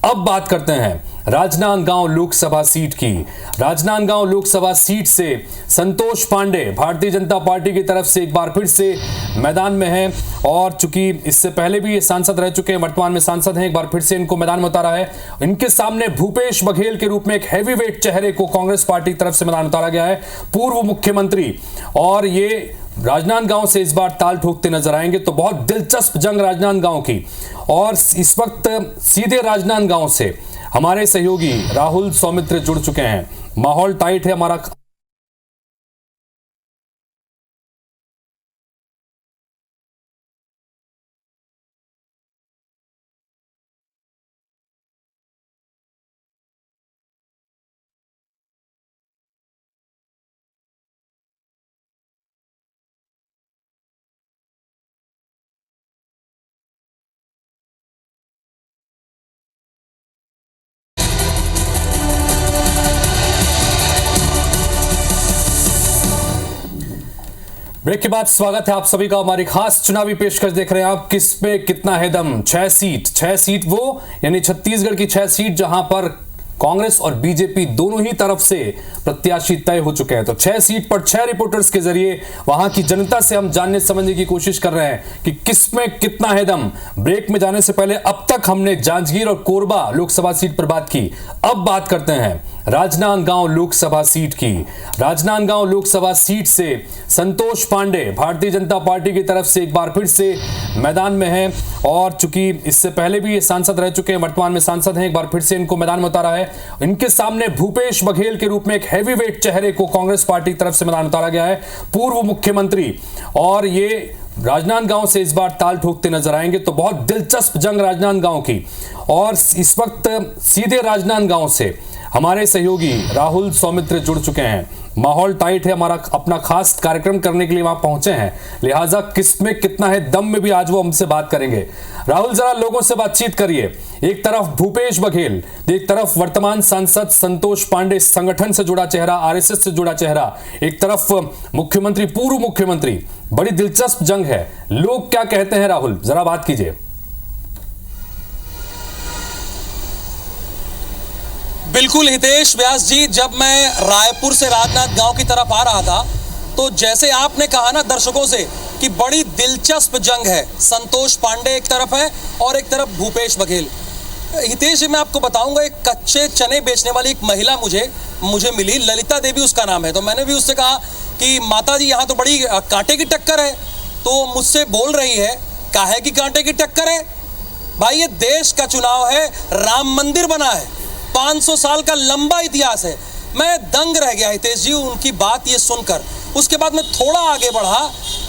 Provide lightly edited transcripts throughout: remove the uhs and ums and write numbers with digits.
अब बात करते हैं राजनांदगांव लोकसभा सीट की। राजनांदगांव लोकसभा सीट से संतोष पांडे भारतीय जनता पार्टी की तरफ से एक बार फिर से मैदान में हैं और चूंकि इससे पहले भी ये सांसद रह चुके हैं, वर्तमान में सांसद हैं, एक बार फिर से इनको मैदान में उतारा है। इनके सामने भूपेश बघेल के रूप में एक हैवीवेट चेहरे को कांग्रेस पार्टी की तरफ से मैदान उतारा गया है, पूर्व मुख्यमंत्री, और ये राजनांदगांव से इस बार ताल ठोकते नजर आएंगे। तो बहुत दिलचस्प जंग राजनांदगांव की, और इस वक्त सीधे राजनांदगांव से हमारे सहयोगी राहुल सौमित्र जुड़ चुके हैं। माहौल टाइट है हमारा। ब्रेक के बाद स्वागत है आप सभी का। हमारी खास चुनावी पेशकश देख रहे हैं आप। किस पे कितना है दम। 6 सीट वो यानी छत्तीसगढ़ की 6 सीट जहां पर कांग्रेस और बीजेपी दोनों ही तरफ से प्रत्याशी तय हो चुके हैं। तो 6 सीट पर 6 रिपोर्टर्स के जरिए वहां की जनता से हम जानने समझने की कोशिश कर रहे हैं कि किस में कितना है दम। ब्रेक में जाने से पहले अब तक हमने जांजगीर और कोरबा लोकसभा सीट पर बात की। अब बात करते हैं राजनांदगांव लोकसभा सीट की। राजनांदगांव लोकसभा सीट से संतोष पांडे भारतीय जनता पार्टी की तरफ से एक बार फिर से मैदान में हैं और चूंकि इससे पहले भी ये सांसद रह चुके हैं, वर्तमान में सांसद हैं, एक बार फिर से इनको मैदान में उतारा है। इनके सामने भूपेश बघेल के रूप में एक हैवीवेट चेहरे को कांग्रेस पार्टी की तरफ से मैदान उतारा गया है, पूर्व मुख्यमंत्री, और ये राजनांदगांव से इस बार ताल ठोकते नजर आएंगे। तो बहुत दिलचस्प जंग राजनांदगांव की, और इस वक्त सीधे राजनांदगांव से हमारे सहयोगी राहुल सौमित्र जुड़ चुके हैं। माहौल टाइट है हमारा। अपना खास कार्यक्रम करने के लिए वहां पहुंचे हैं, लिहाजा किस में कितना है दम में भी आज वो हमसे बात करेंगे। राहुल, जरा लोगों से बातचीत करिए। एक तरफ भूपेश बघेल, एक तरफ वर्तमान सांसद संतोष पांडे, संगठन से जुड़ा चेहरा, आरएसएस से जुड़ा चेहरा, एक तरफ मुख्यमंत्री, पूर्व मुख्यमंत्री। बड़ी दिलचस्प जंग है। लोग क्या कहते हैं राहुल, जरा बात कीजिए। बिल्कुल हितेश व्यास जी, जब मैं रायपुर से राजनांदगांव की तरफ आ रहा था तो जैसे आपने कहा ना दर्शकों से कि बड़ी दिलचस्प जंग है। संतोष पांडे एक तरफ है और एक तरफ भूपेश बघेल। हितेश जी, मैं आपको बताऊंगा, एक कच्चे चने बेचने वाली एक महिला मुझे मिली, ललिता देवी उसका नाम है। तो मैंने भी उससे कहा कि माता जी यहाँ तो बड़ी कांटे की टक्कर है। तो मुझसे बोल रही है, काहे की कांटे की टक्कर है भाई, ये देश का चुनाव है, राम मंदिर बना है, 500 साल का लंबा इतिहास है। मैं दंग रह गया हितेश जी उनकी बात ये सुनकर। उसके बाद मैं थोड़ा आगे बढ़ा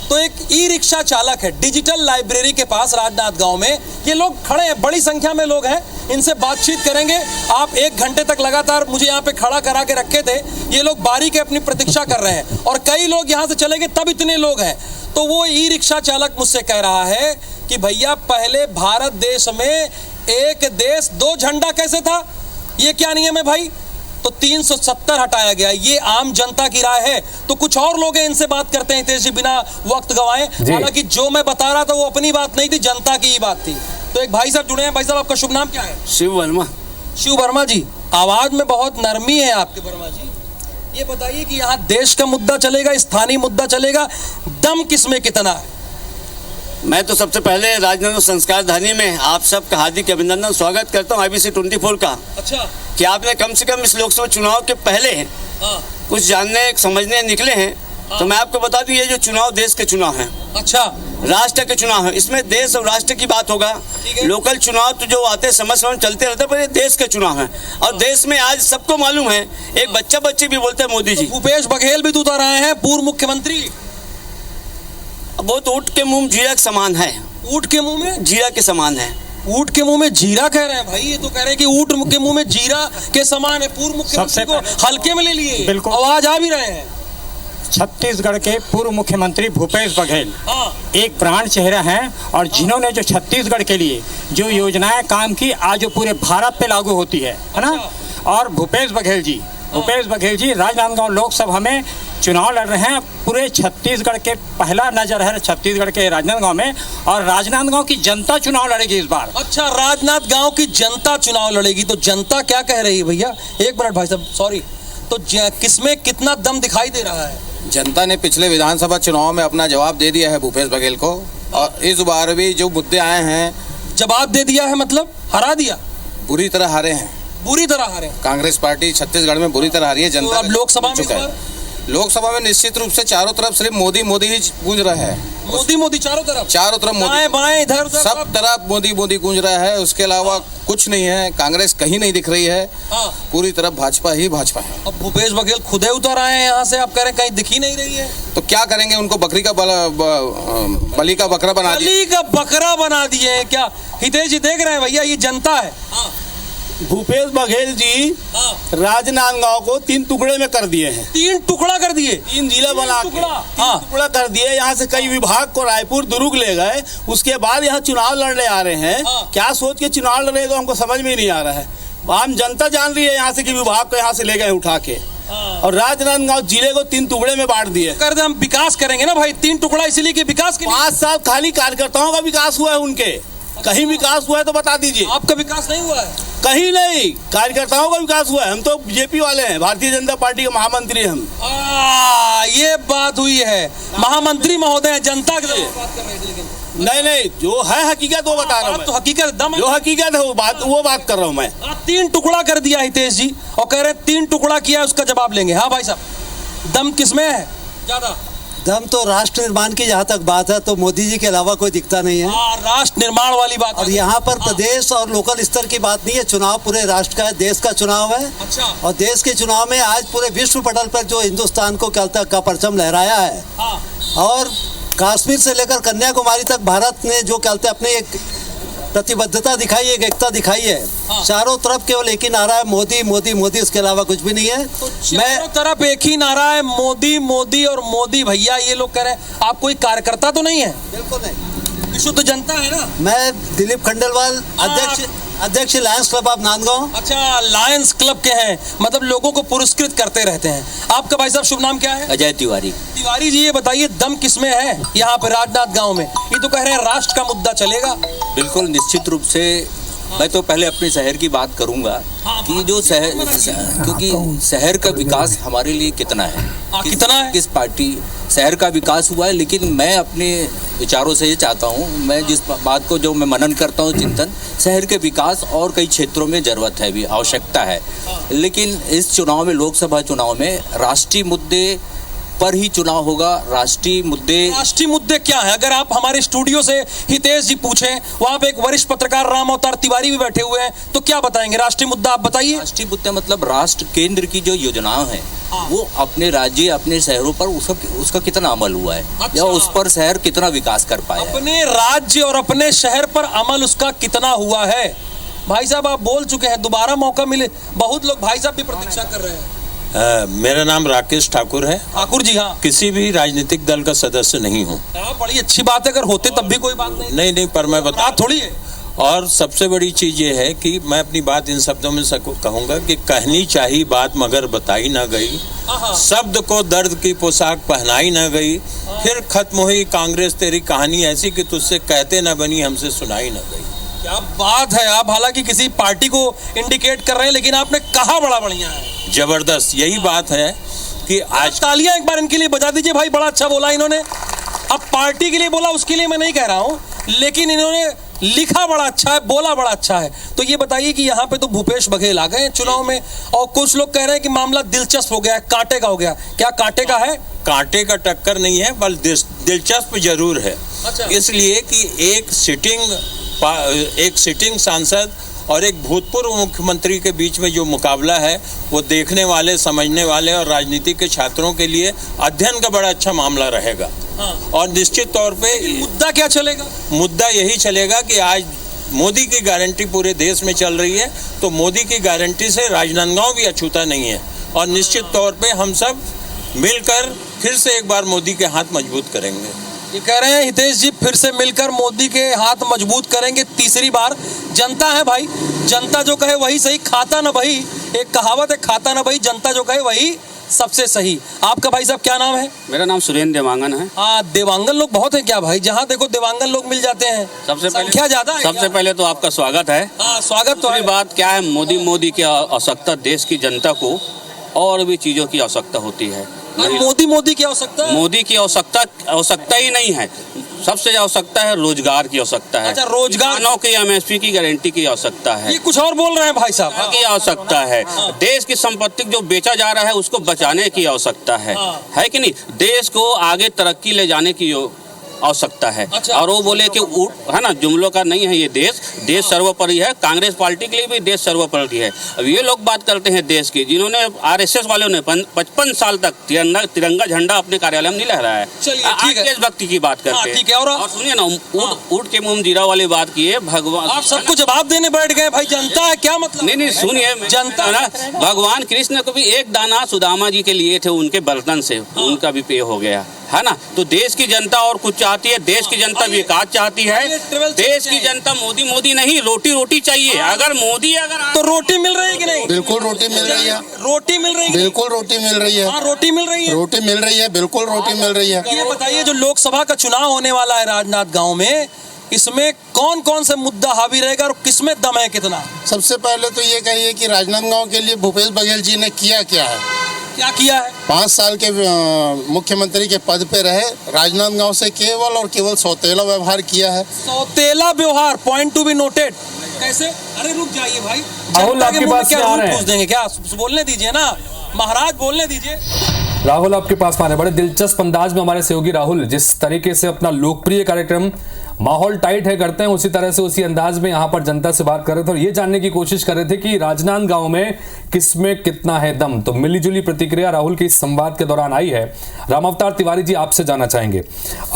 तो एक ई रिक्शा चालक है डिजिटल लाइब्रेरी के पास राजनांदगांव में। ये लोग खड़े हैं, बड़ी संख्या में लोग हैं, इनसे बातचीत करेंगे। आप 1 घंटे तक लगातार मुझे यहाँ पे खड़ा करा के रखे थे। ये लोग बारी के अपनी प्रतीक्षा कर रहे हैं और कई लोग यहाँ से चले गए, तब इतने लोग हैं। तो वो ई रिक्शा चालक मुझसे कह रहा है कि भैया, पहले भारत देश में एक देश 2 झंडा कैसे था, ये क्या नियम है भाई? तो 370 हटाया गया। ये आम जनता की राय है। तो कुछ और लोग हैं, इनसे बात करते हैं हितेश जी बिना वक्त गवाएं। हालांकि जो मैं बता रहा था वो अपनी बात नहीं थी, जनता की ही बात थी। तो एक भाई साहब जुड़े हैं। भाई साहब, आपका शुभ नाम क्या है? शिव वर्मा। शिव वर्मा जी, आवाज में बहुत नरमी है आपके वर्मा जी। ये बताइए कि यहाँ देश का मुद्दा चलेगा, स्थानीय मुद्दा चलेगा, दम किसमें कितना है? मैं तो सबसे पहले राजनांदगांव संस्कार धानी में आप सबका हार्दिक अभिनंदन स्वागत करता हूँ IBC 24 का। अच्छा, कि आपने कम से कम इस लोकसभा चुनाव के पहले कुछ जानने समझने निकले हैं। तो मैं आपको बता दूं, ये जो चुनाव देश के चुनाव हैं, अच्छा, राष्ट्र के चुनाव है, इसमें देश और राष्ट्र की बात होगा। लोकल चुनाव तो जो आते समय चलते रहते, पर ये देश के चुनाव है। और देश में आज सबको मालूम है, एक बच्चे भी बोलते हैं मोदी जी। भूपेश बघेल भी तो उतर रहे हैं, पूर्व मुख्यमंत्री। वो तो ऊँट के मुंह जीरा के समान है। ऊँट के मुंह में जीरा के समान है। ऊँट के मुंह में जीरा कह रहे हैं भाई? ये तो कह रहे हैं कि ऊँट के मुंह में जीरा के समान है। पूर्व मुख्यमंत्री को हल्के में ले लिए, बिल्कुल आवाज आ भी रहे हैं। छत्तीसगढ़ के पूर्व मुख्यमंत्री भूपेश बघेल एक प्राण चेहरा हैं, और जिन्होंने जो छत्तीसगढ़ के लिए जो योजनाएं काम की, आज वो पूरे भारत पे लागू होती है ना। और भूपेश बघेल जी राजनांदगांव लोकसभा में चुनाव लड़ रहे हैं। पूरे छत्तीसगढ़ के पहला नजर है छत्तीसगढ़ के राजनांदगांव में, और राजनांदगांव की जनता चुनाव लड़ेगी इस बार। अच्छा, राजनांदगांव की जनता चुनाव लड़ेगी, तो जनता क्या कह रही है भैया? एक मिनट भाई साहब, सॉरी, तो किसमें कितना दम दिखाई दे रहा है? जनता ने पिछले विधानसभा चुनाव में अपना जवाब दे दिया है भूपेश बघेल को, और इस बार भी जो मुद्दे आए हैं जवाब दे दिया है, मतलब हरा दिया, बुरी तरह हारे हैं। बुरी तरह हारे। कांग्रेस पार्टी छत्तीसगढ़ में बुरी तरह हारी है। तो जनता अब लोकसभा में इस चुका है। बार? लोकसभा में निश्चित रूप से चारों तरफ सिर्फ मोदी मोदी ही गूंज रहा है। मोदी मोदी चारों तरफ मोदी, दाएं बाएं इधर उधर सब तरफ मोदी मोदी गूंज रहा है। उसके अलावा कुछ नहीं है, कांग्रेस कहीं नहीं दिख रही है। हाँ। पूरी तरफ भाजपा ही भाजपा है। अब भूपेश बघेल खुदे उतर आए हैं यहाँ से, आप कह रहे हैं कहीं दिखी नहीं रही है, तो क्या करेंगे? उनको बकरी का बलि का बकरा बना दिया। बलि का बकरा बना दिए हैं क्या? हितेश जी देख रहे हैं भैया, ये जनता है। भूपेश बघेल जी हाँ। राजनांदगांव को 3 टुकड़े में कर दिए हैं। 3 टुकड़ा कर दिए, 3 जिला बना के टुकड़ा। 3 टुकड़ा कर दिए। यहाँ से कई विभाग को रायपुर दुर्ग ले गए। उसके बाद यहाँ चुनाव लड़ने आ रहे हैं। हाँ। क्या सोच के चुनाव लड़ रहे हैं तो हमको समझ में नहीं आ रहा है। आम जनता जान रही है यहाँ से कि विभाग को यहाँ से ले गए उठा के, और राजनांदगांव जिले को 3 टुकड़े में बांट दिए। कर दे, हम विकास करेंगे ना भाई, 3 टुकड़ा इसलिए कि विकास के लिए। 5 साल खाली कार्यकर्ताओं का विकास हुआ है उनके। कहीं विकास हुआ है तो बता दीजिए। आपका विकास नहीं हुआ है? कहीं नहीं, कार्यकर्ताओं का विकास हुआ है। हम तो बीजेपी वाले हैं, भारतीय जनता पार्टी के महामंत्री हम। ये बात हुई है, महामंत्री महोदय जनता के लिए बात कर रहे थे, लेकिन नहीं, जो है हकीकत वो बता रहा हूँ तो मैं। हकीकत दम है। जो हकीकत है वो बात कर रहा हूँ मैं। 3 टुकड़ा कर दिया हितेश जी, और कह रहे हैं 3 टुकड़ा किया, उसका जवाब लेंगे। हाँ भाई साहब, दम किसमें है ज्यादा? दम तो राष्ट्र निर्माण की जहाँ तक बात है तो मोदी जी के अलावा कोई दिखता नहीं है। राष्ट्र निर्माण वाली बात। और यहाँ पर प्रदेश और लोकल स्तर की बात नहीं है, चुनाव पूरे राष्ट्र का है, देश का चुनाव है। अच्छा। और देश के चुनाव में आज पूरे विश्व पटल पर जो हिंदुस्तान को कल तक का परचम लहराया है, और कश्मीर से लेकर कन्याकुमारी तक भारत ने जो कहते अपनी एक प्रतिबद्धता दिखाई है, एक एकता दिखाई है। चारों तरफ केवल एक ही नारा है, मोदी मोदी मोदी, उसके अलावा कुछ भी नहीं है। तो चारों तरफ एक ही नारा है, मोदी मोदी और मोदी। भैया ये लोग कह रहे हैं आप कोई कार्यकर्ता तो नहीं है? बिल्कुल नहीं, विशुद्ध जनता है ना। मैं दिलीप खंडेलवाल, अध्यक्ष लायंस क्लब ऑफ नांदगांव। अच्छा, लायंस क्लब के हैं, मतलब लोगों को पुरस्कृत करते रहते हैं। आपका भाई साहब शुभ नाम क्या है? अजय तिवारी। तिवारी जी, ये बताइए दम किसमें है यहाँ पे राजनांदगांव में? ये तो कह रहे हैं राष्ट्र का मुद्दा चलेगा। बिल्कुल निश्चित रूप से मैं तो पहले अपने शहर की बात करूंगा कि जो शहर, क्योंकि शहर का विकास हमारे लिए कितना है, कितना है, किस पार्टी शहर का विकास हुआ है। लेकिन मैं अपने विचारों से ये चाहता हूँ, मैं जिस बात को जो मैं मनन करता हूँ, चिंतन, शहर के विकास और कई क्षेत्रों में जरूरत है, भी आवश्यकता है। लेकिन इस चुनाव में, लोकसभा चुनाव में राष्ट्रीय मुद्दे पर ही चुनाव होगा। राष्ट्रीय मुद्दे क्या है? अगर आप हमारे स्टूडियो से हितेश जी पूछें, वहां पे एक वरिष्ठ पत्रकार राम अवतार तिवारी भी बैठे हुए हैं, तो क्या बताएंगे? राष्ट्रीय मुद्दा आप बताइए। राष्ट्रीय मुद्दे मतलब राष्ट्र केंद्र की जो योजनाएं हैं वो अपने राज्य, अपने शहरों पर उसका कितना अमल हुआ है। अच्छा। या उस पर शहर कितना विकास कर पाया है। अपने राज्य और अपने शहर पर अमल उसका कितना हुआ है। भाई साहब आप बोल चुके हैं, दोबारा मौका मिले। बहुत लोग भाई साहब भी प्रतीक्षा कर रहे हैं। मेरा नाम राकेश ठाकुर है। ठाकुर जी, हाँ। किसी भी राजनीतिक दल का सदस्य नहीं हूँ। बड़ी अच्छी बात है, अगर होते तब भी कोई बात नहीं, पर मैं बता थोड़ी है। और सबसे बड़ी चीज ये है कि मैं अपनी बात इन शब्दों में कहूंगा कि कहनी चाहिए बात मगर बताई ना गई, शब्द को दर्द की पोशाक पहनाई ना गई, फिर खत्म हुई कांग्रेस तेरी कहानी ऐसी कि तुझसे कहते ना बनी, हमसे सुनाई ना गई। क्या बात है। आप हालांकि किसी पार्टी को इंडिकेट कर रहे हैं, लेकिन आपने कहा बड़ा बढ़िया है, जबरदस्त। यही बात है कि आज तालियां एक बार इनके लिए बजा दीजिए भाई, बड़ा अच्छा बोला इन्होंने। अब पार्टी के लिए बोला, उसके लिए मैं नहीं कह रहा हूं, लेकिन इन्होंने लिखा बड़ा अच्छा है, बोला बड़ा अच्छा है। तो ये बताइए कि यहाँ पे तो भूपेश बघेल आ गए चुनाव में, और कुछ लोग कह रहे हैं कि मामला दिलचस्प हो गया है, कांटे का हो गया। क्या कांटे का है? कांटे का टक्कर नहीं है, बल्कि दिलचस्प जरूर है। अच्छा। इसलिए कि एक सिटिंग सांसद और एक भूतपूर्व मुख्यमंत्री के बीच में जो मुकाबला है, वो देखने वाले, समझने वाले और राजनीति के छात्रों के लिए अध्ययन का बड़ा अच्छा मामला रहेगा। और निश्चित तौर पे मुद्दा क्या चलेगा? मुद्दा यही चलेगा कि आज मोदी की गारंटी पूरे देश में चल रही है, तो मोदी की गारंटी से राजनांदगांव भी अछूता नहीं है। और निश्चित तौर पे हम सब मिलकर फिर से एक बार मोदी के हाथ मजबूत करेंगे। ये कह रहे हैं हितेश जी, फिर से मिलकर मोदी के हाथ मजबूत करेंगे तीसरी बार। जनता है भाई, जनता जो कहे वही सही, खाता न बही। एक कहावत है, खाता न बही, जनता जो कहे वही सबसे सही। आपका भाई साहब क्या नाम है? मेरा नाम सुरेंद्र देवांगन है। हाँ, देवांगन लोग बहुत हैं क्या भाई? जहाँ देखो देवांगन लोग मिल जाते हैं। संख्या ज्यादा है। सबसे पहले तो आपका स्वागत है। हाँ, स्वागत तो है। बात क्या है, मोदी की आवश्यकता देश की जनता को और भी चीजों की आवश्यकता होती है। मोदी की आवश्यकता है? मोदी की आवश्यकता ही नहीं है, सबसे आवश्यकता है रोजगार की आवश्यकता है। अच्छा, रोजगार, की एमएसपी की गारंटी की आवश्यकता है। ये कुछ और बोल रहे हैं भाई साहब। की आवश्यकता है। देश की संपत्ति जो बेचा जा रहा है उसको बचाने की आवश्यकता है कि नहीं? देश को आगे तरक्की ले जाने की आवश्यकता है। अच्छा। और वो बोले कि है ना, जुमलों का नहीं है ये देश सर्वोपरि है। कांग्रेस पार्टी के लिए भी देश सर्वोपरि है। अब ये लोग बात करते हैं देश की, जिन्होंने आरएसएस वालों ने 55 साल तक तिरंगा झंडा अपने कार्यालय में नहीं लहराया। चलिए ठीक है, देशभक्ति की बात करते हैं। ठीक है। और सुनिए ना, ऊँट के मुंह में जीरा वाली बात की है। भगवान, आप सबको जवाब देने बैठ गए भाई। जनता है क्या मतलब? नहीं सुनिए, जनता ना, भगवान कृष्ण को भी एक दाना सुदामा जी के लिए थे, उनके बर्तन से उनका भी पेय हो गया है ना। तो देश की जनता और कुछ चाहती है, देश की जनता विकास चाहती है। देश की जनता मोदी नहीं, रोटी चाहिए। अगर मोदी तो रोटी मिल रही है कि नहीं? बिल्कुल रोटी मिल रही है। रोटी मिल रही है? बिल्कुल रोटी मिल रही है। रोटी मिल रही है। रोटी मिल रही है, बिल्कुल रोटी मिल रही है। ये बताइए, जो लोकसभा का चुनाव होने वाला है राजनांदगांव में, इसमें कौन कौन से मुद्दा हावी रहेगा और किसमें दम है कितना? सबसे पहले तो ये कहिए कि राजनांदगांव के लिए भूपेश बघेल जी ने किया क्या है? क्या किया है? 5 साल के मुख्यमंत्री के पद पे रहे, राजनांदगांव से केवल और केवल सौतेला व्यवहार किया है। सौतेला व्यवहार, पॉइंट टू बी नोटेड। कैसे? अरे रुक जाइए भाई, राहुल आपके पास क्या आ रहे हैं? पूछ देंगे क्या? बोलने दीजिए ना महाराज, बोलने दीजिए। राहुल आपके पास आ रहे हैं। बड़े दिलचस्प अंदाज में हमारे सहयोगी राहुल जिस तरीके से अपना लोकप्रिय कार्यक्रम माहौल टाइट है करते हैं, उसी तरह से उसी अंदाज में यहाँ पर जनता से बात कर रहे थे और ये जानने की कोशिश कर रहे थे कि राजनांदगांव में किसमें कितना है दम। तो मिलीजुली प्रतिक्रिया राहुल के इस संवाद के दौरान आई है। रामावतार तिवारी जी, आपसे जानना चाहेंगे,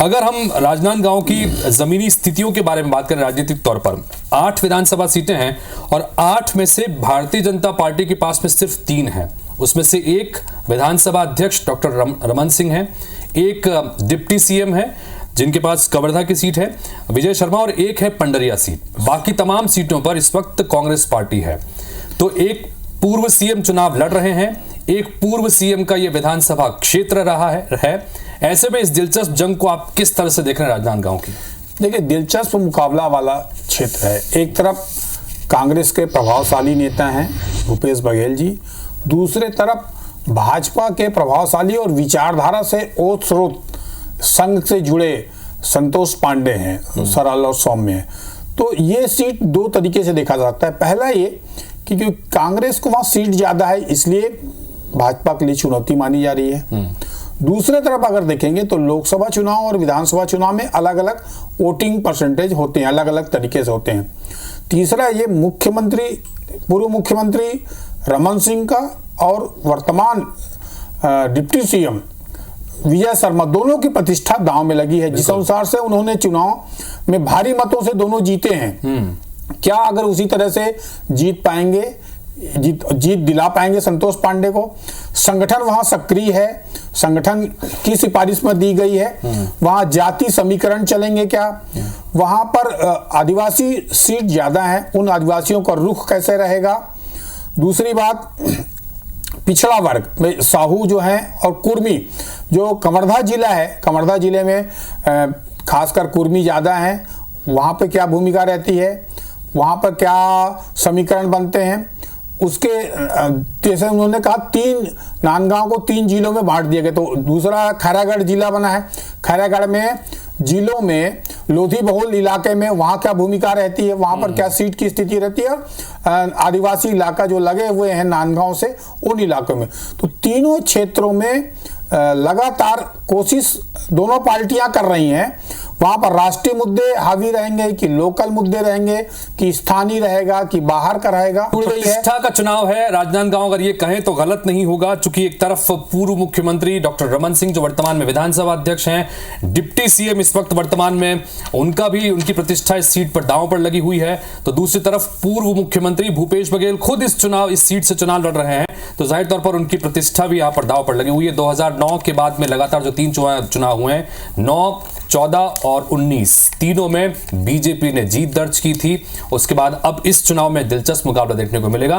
अगर हम राजनांदगांव की जमीनी स्थितियों के बारे में बात करें राजनीतिक तौर पर, 8 विधानसभा सीटें हैं और 8 में से भारतीय जनता पार्टी के पास में सिर्फ 3 है। उसमें से एक विधानसभा अध्यक्ष डॉक्टर रमन सिंह है, एक डिप्टी सीएम है जिनके पास कवर्धा की सीट है विजय शर्मा, और एक है पंडरिया सीट। बाकी तमाम सीटों पर इस वक्त कांग्रेस पार्टी है। तो एक पूर्व सीएम चुनाव लड़ रहे हैं, एक पूर्व सीएम का यह विधानसभा क्षेत्र रहा है। ऐसे में इस दिलचस्प जंग को आप किस तरह से देख रहे हैं राजनांदगांव की? देखिए, दिलचस्प मुकाबला वाला क्षेत्र है। एक तरफ कांग्रेस के प्रभावशाली नेता हैं भूपेश बघेल जी, दूसरे तरफ भाजपा के प्रभावशाली और विचारधारा से ओत स्रोत संघ से जुड़े संतोष पांडे हैं, सरल और सौम्य। तो ये सीट 2 तरीके से देखा जा सकता है। पहला ये कि कांग्रेस को वहाँ सीट ज़्यादा है, इसलिए भाजपा के लिए चुनौती मानी जा रही है। दूसरे तरफ अगर देखेंगे तो लोकसभा चुनाव और विधानसभा चुनाव में अलग अलग वोटिंग परसेंटेज होते हैं, अलग अलग तरीके से होते हैं। तीसरा ये पूर्व मुख्यमंत्री रमन सिंह का और वर्तमान डिप्टी सीएम विजय शर्मा, दोनों की प्रतिष्ठा दांव में लगी है। जिस अनुसार से उन्होंने चुनाव में भारी मतों से दोनों जीते हैं, क्या अगर उसी तरह से जीत पाएंगे, जीत दिला पाएंगे संतोष पांडे को? संगठन वहां सक्रिय है, संगठन की सिफारिश में दी गई है। वहां जाति समीकरण चलेंगे क्या? वहां पर आदिवासी सीट ज्यादा है, उन आदिवासियों का रुख कैसे रहेगा? दूसरी बात, पिछड़ा वर्ग में साहू जो है और कुर्मी, जो कवर्धा जिला है, कवर्धा जिले में खासकर कुर्मी ज़्यादा हैं, वहाँ पे क्या भूमिका रहती है, वहाँ पर क्या समीकरण बनते हैं? उसके जैसे उन्होंने कहा 3 नांदगांव को 3 जिलों में बांट दिया गया। तो दूसरा खैरागढ़ जिला बना है, खैरागढ़ में जिलों में लोधी बहुल इलाके में वहाँ क्या भूमिका रहती है, वहाँ पर क्या सीट की स्थिति रहती है? आदिवासी इलाका जो लगे हुए हैं नांदगांव से, उन इलाकों में। तो तीनों क्षेत्रों में लगातार कोशिश दोनों पार्टियां कर रही हैं। वहां पर राष्ट्रीय मुद्दे हावी रहेंगे कि लोकल मुद्दे रहेंगे कि स्थानीय रहेगा कि बाहर का रहेगा? प्रतिष्ठा का चुनाव है राजनांदगांव, अगर ये कहें तो गलत नहीं होगा, चूंकि एक तरफ पूर्व मुख्यमंत्री डॉक्टर रमन सिंह जो वर्तमान में विधानसभा अध्यक्ष हैं, डिप्टी सीएम इस वक्त वर्तमान में उनकी प्रतिष्ठा इस सीट पर दांव पर लगी हुई है, तो दूसरी तरफ पूर्व मुख्यमंत्री भूपेश बघेल खुद इस सीट से चुनाव लड़ रहे हैं, तो जाहिर तौर पर उनकी प्रतिष्ठा भी यहाँ पर दांव पर लगी हुई है। 2009 के बाद में लगातार जो 3 चुनाव हुए हैं, 9, 14 और 19, तीनों में बीजेपी ने जीत दर्ज की थी। उसके बाद अब इस चुनाव में दिलचस्प मुकाबला देखने को मिलेगा।